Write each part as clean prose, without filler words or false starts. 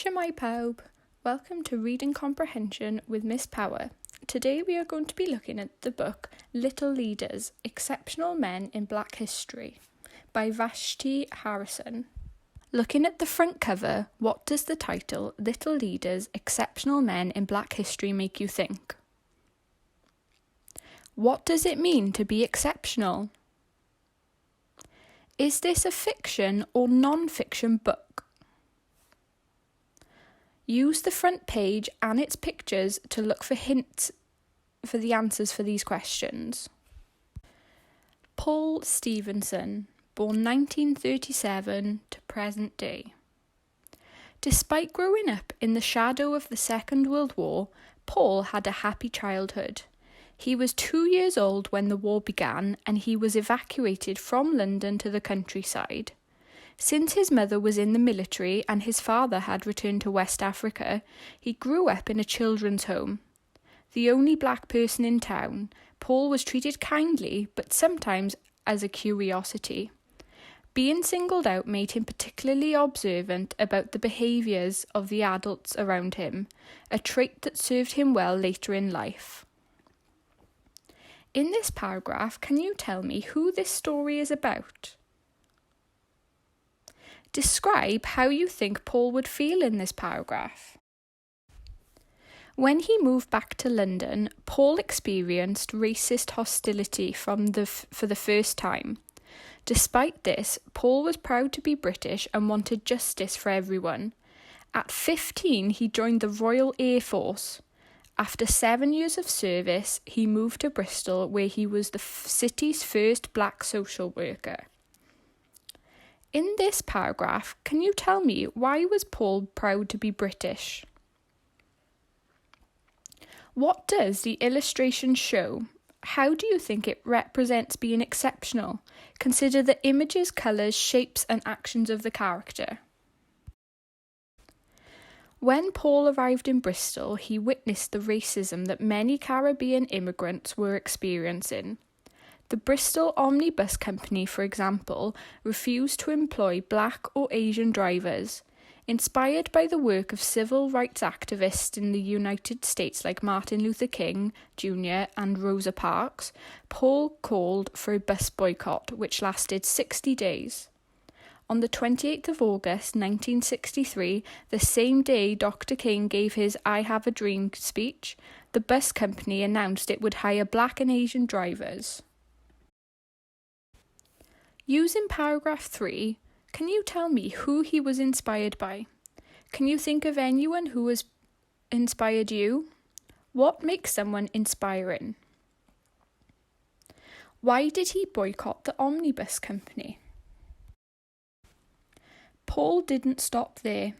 Shwmae pawb. Welcome to Reading Comprehension with Miss Power. Today we are going to be looking at the book Little Leaders, Exceptional Men in Black History by Vashti Harrison. Looking at the front cover, what does the title Little Leaders, Exceptional Men in Black History make you think? What does it mean to be exceptional? Is this a fiction or non-fiction book? Use the front page and its pictures to look for hints for the answers for these questions. Paul Stevenson, born 1937 to present day. Despite growing up in the shadow of the Second World War, Paul had a happy childhood. He was 2 years old when the war began and he was evacuated from London to the countryside. Since his mother was in the military and his father had returned to West Africa, he grew up in a children's home. The only black person in town, Paul was treated kindly but sometimes as a curiosity. Being singled out made him particularly observant about the behaviours of the adults around him, a trait that served him well later in life. In this paragraph, can you tell me who this story is about? Describe how you think Paul would feel in this paragraph. When he moved back to London, Paul experienced racist hostility for the first time. Despite this, Paul was proud to be British and wanted justice for everyone. At 15, he joined the Royal Air Force. After 7 years of service, he moved to Bristol, where he was the city's first black social worker. In this paragraph, can you tell me why was Paul proud to be British? What does the illustration show? How do you think it represents being exceptional? Consider the images, colours, shapes and actions of the character. When Paul arrived in Bristol, he witnessed the racism that many Caribbean immigrants were experiencing. The Bristol Omnibus Company, for example, refused to employ black or Asian drivers. Inspired by the work of civil rights activists in the United States like Martin Luther King Jr. and Rosa Parks, Paul called for a bus boycott, which lasted 60 days. On the 28th of August 1963, the same day Dr. King gave his I Have a Dream speech, the bus company announced it would hire black and Asian drivers. Using paragraph 3, can you tell me who he was inspired by? Can you think of anyone who has inspired you? What makes someone inspiring? Why did he boycott the Omnibus Company? Paul didn't stop there.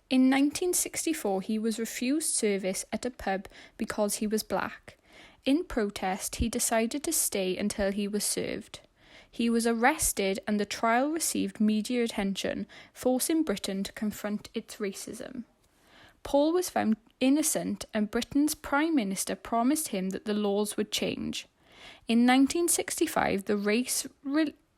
In 1964, he was refused service at a pub because he was black. In protest, he decided to stay until he was served. He was arrested and the trial received media attention, forcing Britain to confront its racism. Paul was found innocent and Britain's Prime Minister promised him that the laws would change. In 1965, the Race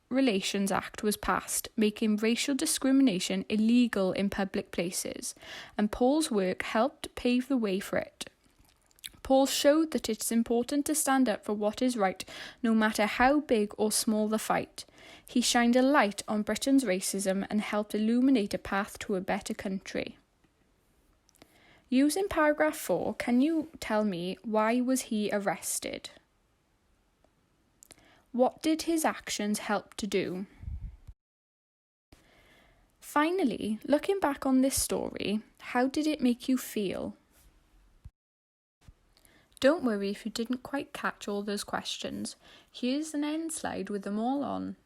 Relations Act was passed, making racial discrimination illegal in public places, and Paul's work helped pave the way for it. Paul showed that it's important to stand up for what is right, no matter how big or small the fight. He shined a light on Britain's racism and helped illuminate a path to a better country. Using paragraph 4, can you tell me why was he arrested? What did his actions help to do? Finally, looking back on this story, how did it make you feel? Don't worry if you didn't quite catch all those questions. Here's an end slide with them all on.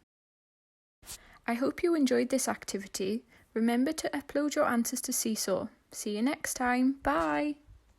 I hope you enjoyed this activity. Remember to upload your answers to Seesaw. See you next time. Bye!